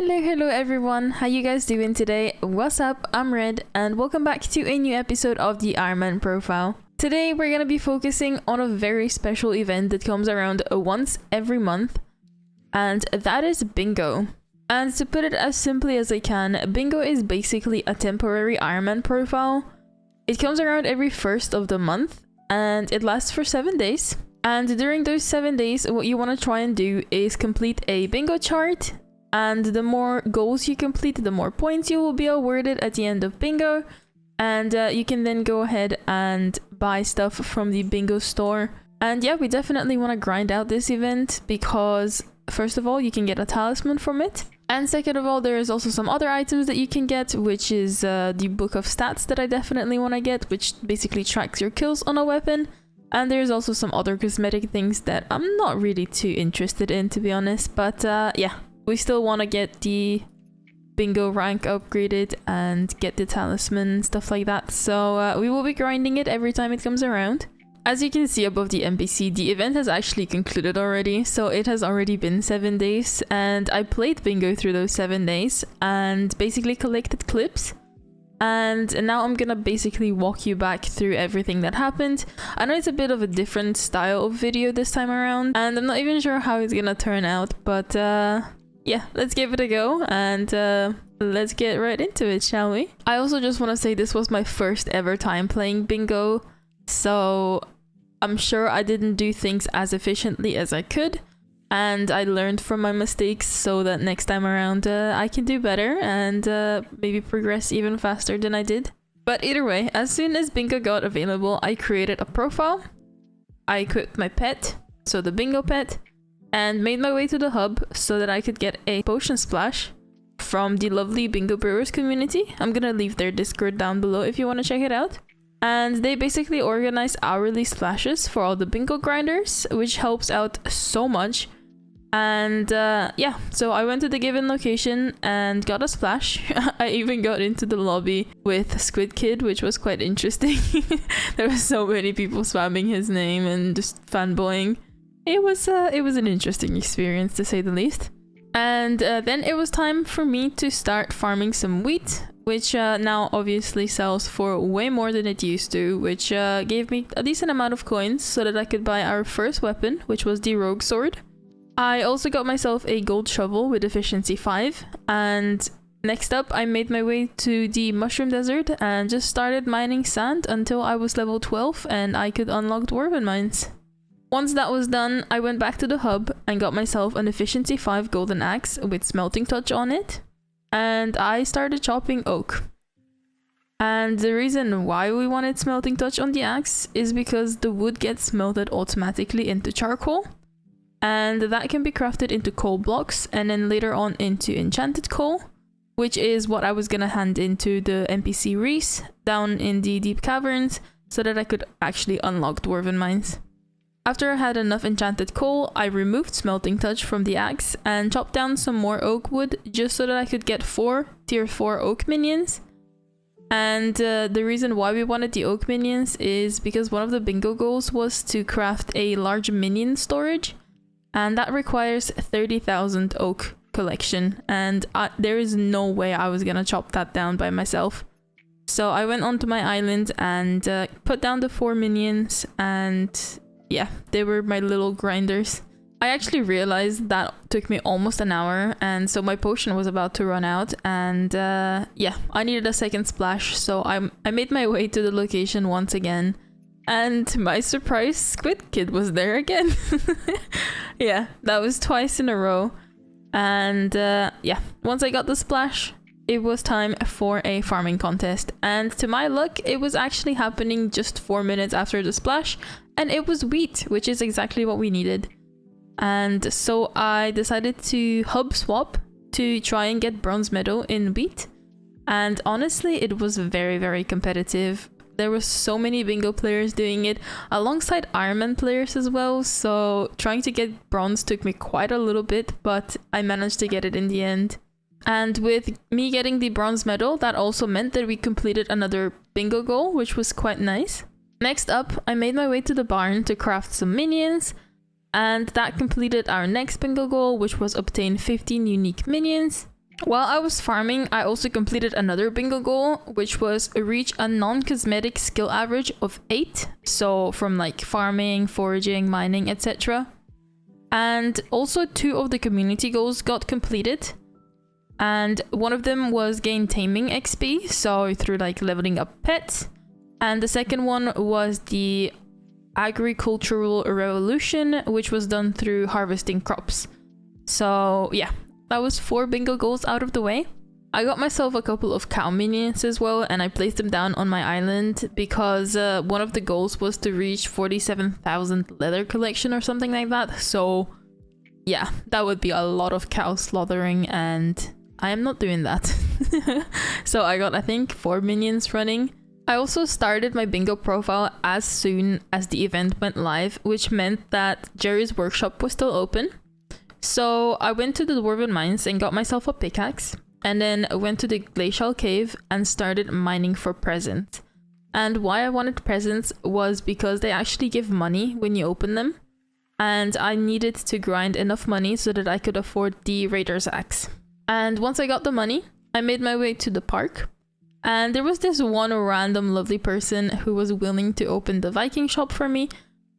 Hello everyone, how you guys doing today? What's up? I'm Red and welcome back to a new episode of the Ironman Profile. Today we're gonna be focusing on a very special event that comes around once every month, and that is bingo. And to put it as simply as I can, bingo is basically a temporary Ironman profile. It comes around every first of the month and it lasts for 7 days. And during those 7 days, what you want to try and do is complete a bingo chart. And the more goals you complete, the more points you will be awarded at the end of bingo. And you can then go ahead and buy stuff from the bingo store. And yeah, we definitely want to grind out this event because first of all, you can get a talisman from it. And second of all, there is also some other items that you can get, which is the book of stats that I definitely want to get, which basically tracks your kills on a weapon. And there's also some other cosmetic things that I'm not really too interested in, to be honest. But yeah. We still want to get the bingo rank upgraded and get the talisman, stuff like that. So we will be grinding it every time it comes around. As you can see above the NPC, the event has actually concluded already. So it has already been 7 days and I played bingo through those 7 days and basically collected clips. And now I'm gonna basically walk you back through everything that happened. I know it's a bit of a different style of video this time around and I'm not even sure how it's gonna turn out, but yeah, let's give it a go and let's get right into it, shall we? I also just want to say this was my first ever time playing bingo, so I'm sure I didn't do things as efficiently as I could, and I learned from my mistakes so that next time around I can do better and maybe progress even faster than I did. But either way, as soon as bingo got available, I created a profile, I equipped my pet, so the bingo pet, and made my way to the hub so that I could get a potion splash from the lovely Bingo Brewers community. I'm gonna leave their Discord down below if you want to check it out. And they basically organize hourly splashes for all the bingo grinders, which helps out so much. And yeah, so I went to the given location and got a splash. I even got into the lobby with Squid Kid, which was quite interesting. There were so many people spamming his name and just fanboying. It was an interesting experience, to say the least. And then it was time for me to start farming some wheat, which now obviously sells for way more than it used to, which gave me a decent amount of coins so that I could buy our first weapon, which was the rogue sword. I also got myself a gold shovel with efficiency 5, and next up I made my way to the mushroom desert and just started mining sand until I was level 12 and I could unlock dwarven mines. Once that was done, I went back to the hub and got myself an efficiency 5 golden axe with smelting touch on it, and I started chopping oak. And the reason why we wanted smelting touch on the axe is because the wood gets smelted automatically into charcoal, and that can be crafted into coal blocks and then later on into enchanted coal, which is what I was gonna hand into the NPC Reese down in the deep caverns so that I could actually unlock dwarven mines. After I had enough enchanted coal, I removed smelting touch from the axe and chopped down some more oak wood just so that I could get 4 tier 4 oak minions. And the reason why we wanted the oak minions is because one of the bingo goals was to craft a large minion storage, and that requires 30,000 oak collection, and there is no way I was gonna chop that down by myself. So I went onto my island and put down the 4 minions, and yeah, they were my little grinders. I actually realized that took me almost an hour, and so my potion was about to run out, and yeah, I needed a second splash, so I made my way to the location once again, and to my surprise, Squid Kid was there again. Yeah, that was twice in a row, and yeah, once I got the splash, it was time for a farming contest, and to my luck, it was actually happening just 4 minutes after the splash, and it was wheat, which is exactly what we needed. And so I decided to hub swap to try and get bronze medal in wheat, and honestly, it was very, very competitive. There were so many bingo players doing it alongside Ironman players as well, so trying to get bronze took me quite a little bit, but I managed to get it in the end. And with me getting the bronze medal, that also meant that we completed another bingo goal, which was quite nice. Next up, I made my way to the barn to craft some minions, and that completed our next bingo goal, which was obtain 15 unique minions. While I was farming, I also completed another bingo goal, which was reach a non-cosmetic skill average of 8. So from like farming, foraging, mining, etc. And also 2 of the community goals got completed. And one of them was gain taming XP, so through like leveling up pets. And the second one was the agricultural revolution, which was done through harvesting crops. So yeah, that was 4 bingo goals out of the way. I got myself a couple of cow minions as well, and I placed them down on my island because one of the goals was to reach 47,000 leather collection or something like that. So yeah, that would be a lot of cow slaughtering, and I am not doing that. So I got, I think, 4 minions running. I also started my bingo profile as soon as the event went live, which meant that Jerry's workshop was still open. So I went to the Dwarven Mines and got myself a pickaxe, and then went to the Glacial Cave and started mining for presents. And why I wanted presents was because they actually give money when you open them, and I needed to grind enough money so that I could afford the Raider's Axe. And once I got the money, I made my way to the park, and there was this one random lovely person who was willing to open the Viking shop for me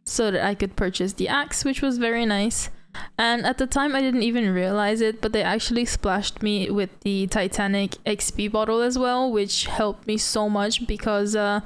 so that I could purchase the axe, which was very nice. And at the time I didn't even realize it, but they actually splashed me with the Titanic XP bottle as well, which helped me so much because I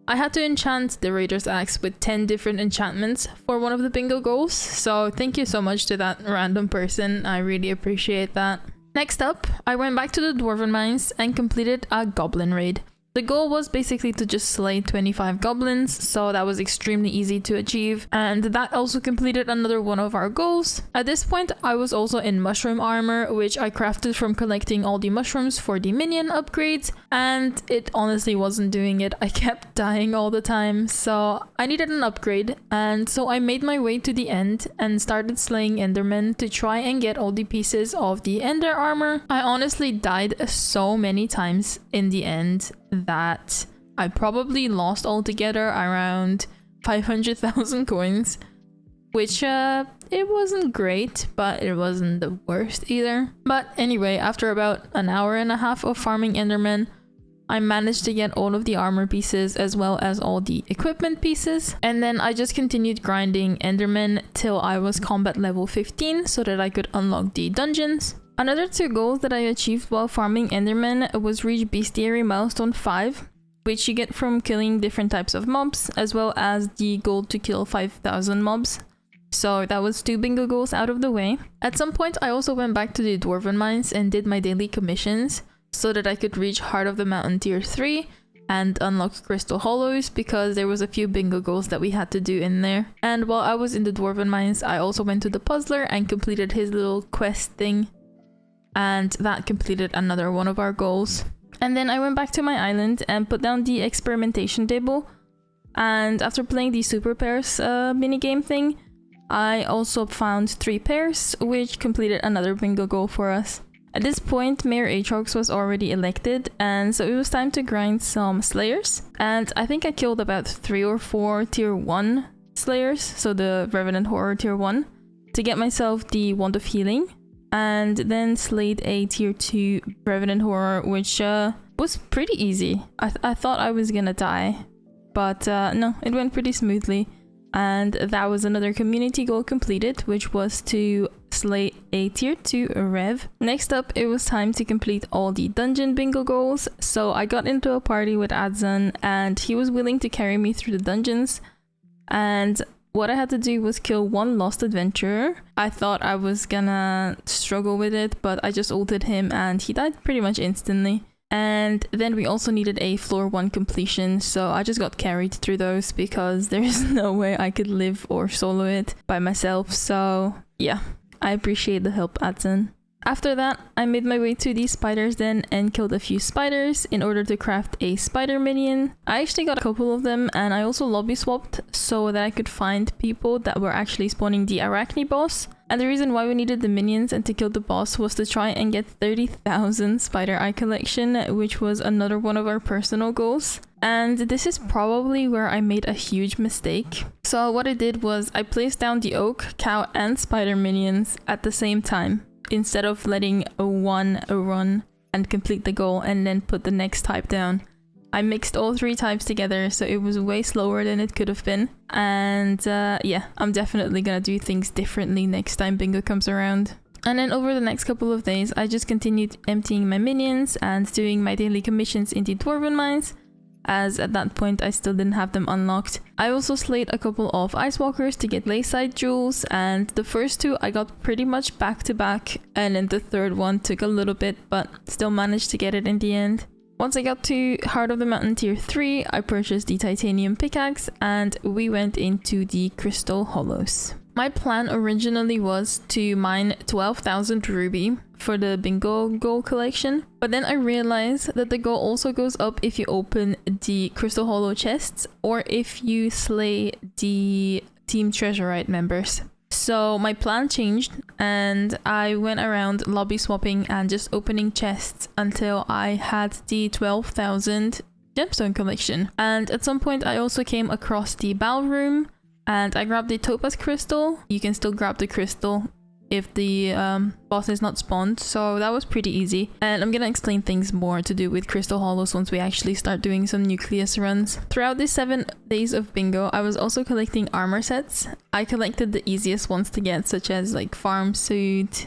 had to enchant the Raider's Axe with 10 different enchantments for one of the bingo goals. So thank you so much to that random person, I really appreciate that. Next up, I went back to the Dwarven Mines and completed a goblin raid. The goal was basically to just slay 25 goblins, so that was extremely easy to achieve, and that also completed another one of our goals. At this point, I was also in mushroom armor, which I crafted from collecting all the mushrooms for the minion upgrades, and it honestly wasn't doing it. I kept dying all the time, so I needed an upgrade, and so I made my way to the end and started slaying endermen to try and get all the pieces of the ender armor. I honestly died so many times in the end that I probably lost altogether around 500,000 coins, which it wasn't great, but it wasn't the worst either. But anyway, after about an hour and a half of farming endermen, I managed to get all of the armor pieces as well as all the equipment pieces, and then I just continued grinding endermen till I was combat level 15 so that I could unlock the dungeons. Another 2 goals that I achieved while farming endermen was reach bestiary milestone 5, which you get from killing different types of mobs, as well as the goal to kill 5,000 mobs. So that was 2 bingo goals out of the way. At some point I also went back to the Dwarven Mines and did my daily commissions so that I could reach Heart of the Mountain tier 3 and unlock Crystal Hollows, because there was a few bingo goals that we had to do in there. And while I was in the Dwarven Mines, I also went to the Puzzler and completed his little quest thing, and that completed another one of our goals. And then I went back to my island and put down the experimentation table, and after playing the super pairs minigame thing, I also found 3 pairs, which completed another bingo goal for us. At this point, Mayor Aatrox was already elected, and so it was time to grind some slayers, and I think I killed about 3 or 4 tier 1 slayers, so the Revenant Horror tier 1, to get myself the Wand of Healing, and then slayed a tier 2 Revenant Horror, which was pretty easy. I thought I was gonna die, but no, it went pretty smoothly. And that was another community goal completed, which was to slay a tier 2 Rev. Next up, it was time to complete all the dungeon bingo goals, so I got into a party with Adzan, and he was willing to carry me through the dungeons. And what I had to do was kill 1 lost adventurer. I thought I was gonna struggle with it, but I just ulted him and he died pretty much instantly. And then we also needed a floor 1 completion, so I just got carried through those because there's no way I could live or solo it by myself. So yeah, I appreciate the help, Adzan. After that, I made my way to the spiders den and killed a few spiders in order to craft a spider minion. I actually got a couple of them, and I also lobby swapped so that I could find people that were actually spawning the Arachne boss. And the reason why we needed the minions and to kill the boss was to try and get 30,000 spider eye collection, which was another one of our personal goals. And this is probably where I made a huge mistake. So what I did was I placed down the oak, cow and spider minions at the same time. instead of letting a 1 run and complete the goal and then put the next type down, I mixed all 3 types together, so it was way slower than it could have been. And yeah, I'm definitely gonna do things differently next time bingo comes around. And then over the next couple of days, I just continued emptying my minions and doing my daily commissions in the Dwarven Mines, as at that point I still didn't have them unlocked. I also slayed a couple of Ice Walkers to get Layside Jewels, and the first 2 I got pretty much back to back, and then the third one took a little bit, but still managed to get it in the end. Once I got to Heart of the Mountain tier 3, I purchased the Titanium Pickaxe and we went into the Crystal Hollows. My plan originally was to mine 12,000 ruby for the bingo goal collection, but then I realized that the goal also goes up if you open the Crystal Hollow chests or if you slay the Team Treasurite members. So my plan changed and I went around lobby swapping and just opening chests until I had the 12,000 gemstone collection. And at some point I also came across the Bow Room and I grabbed the Topaz Crystal. You can still grab the crystal if the boss is not spawned, so that was pretty easy. And I'm gonna explain things more to do with Crystal Hollows once we actually start doing some nucleus runs. Throughout the 7 days of bingo, I was also collecting armor sets. I collected the easiest ones to get, such as like farm suit,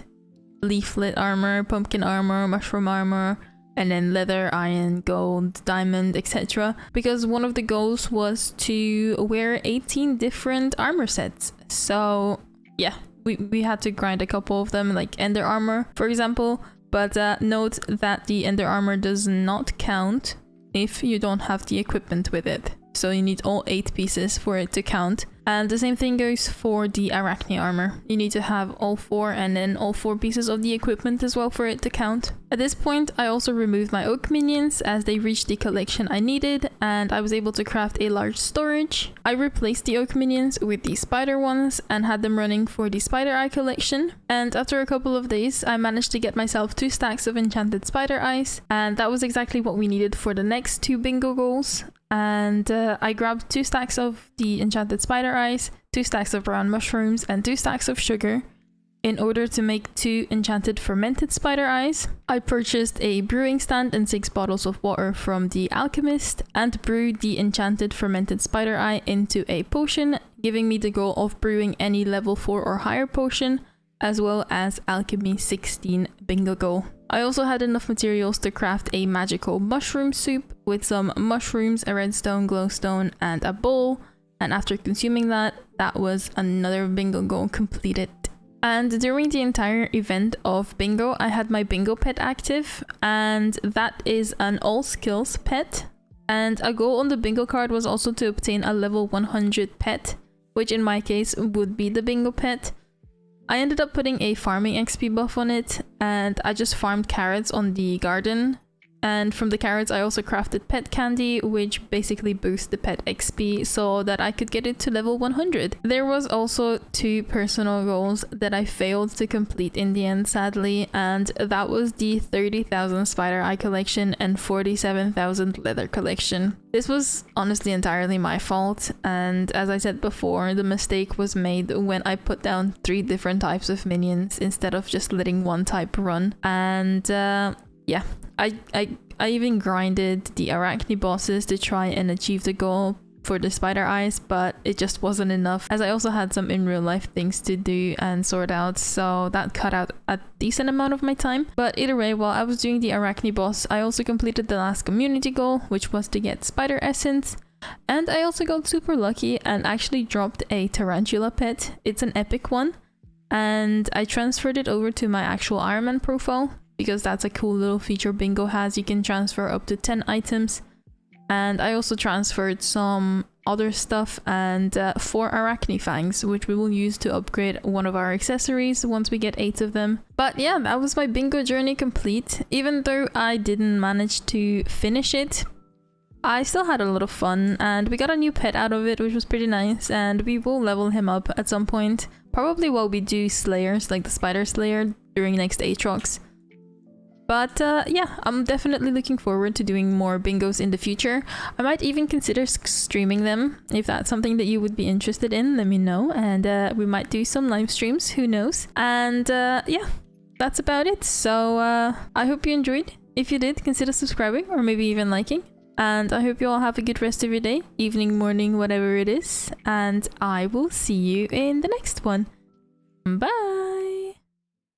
leaflet armor, pumpkin armor, mushroom armor, and then leather, iron, gold, diamond, etc. Because one of the goals was to wear 18 different armor sets. So yeah, we had to grind a couple of them, like Ender Armor, for example. But note that the Ender Armor does not count if you don't have the equipment with it. So you need all 8 pieces for it to count. And the same thing goes for the Arachne Armor. You need to have all 4 and then all 4 pieces of the equipment as well for it to count. At this point, I also removed my Oak Minions as they reached the collection I needed, and I was able to craft a large storage. I replaced the Oak Minions with the Spider ones and had them running for the Spider Eye collection. And after a couple of days, I managed to get myself 2 stacks of enchanted Spider Eyes, and that was exactly what we needed for the next 2 bingo goals. And I grabbed 2 stacks of the enchanted Spider Eyes, 2 stacks of brown mushrooms, and 2 stacks of sugar in order to make 2 enchanted fermented Spider Eyes. I purchased a brewing stand and 6 bottles of water from the alchemist and brewed the enchanted fermented Spider Eye into a potion, giving me the goal of brewing any level 4 or higher potion, as well as Alchemy 16 bingo goal. I also had enough materials to craft a magical mushroom soup with some mushrooms, a redstone, glowstone, and a bowl. And after consuming that, that was another bingo goal completed. And during the entire event of bingo, I had my bingo pet active, and that is an all skills pet. And a goal on the bingo card was also to obtain a level 100 pet, which in my case would be the bingo pet. I ended up putting a farming XP buff on it, and I just farmed carrots on the garden. And from the carrots I also crafted pet candy, which basically boosts the pet XP so that I could get it to level 100. There was also 2 personal goals that I failed to complete in the end, sadly, and that was the 30,000 Spider Eye collection and 47,000 leather collection. This was honestly entirely my fault, and as I said before, the mistake was made when I put down 3 different types of minions instead of just letting one type run. And yeah, I even grinded the Arachne bosses to try and achieve the goal for the Spider Eyes, but it just wasn't enough, as I also had some in real life things to do and sort out, so that cut out a decent amount of my time. But either way, while I was doing the Arachne boss, I also completed the last community goal, which was to get Spider Essence. And I also got super lucky and actually dropped a Tarantula pet. It's an epic one, and I transferred it over to my actual Ironman profile, because that's a cool little feature bingo has. You can transfer up to 10 items. And I also transferred some other stuff and 4 Arachne Fangs, which we will use to upgrade one of our accessories once we get 8 of them. But yeah, that was my bingo journey complete. Even though I didn't manage to finish it, I still had a lot of fun, and we got a new pet out of it, which was pretty nice, and we will level him up at some point. Probably while we do Slayers, like the Spider Slayer, during next Aatrox. But yeah, I'm definitely looking forward to doing more bingos in the future. I might even consider streaming them. If that's something that you would be interested in, let me know, and we might do some live streams, who knows. And yeah, that's about it. So I hope you enjoyed. If you did, consider subscribing or maybe even liking. And I hope you all have a good rest of your day, evening, morning, whatever it is. And I will see you in the next one. Bye!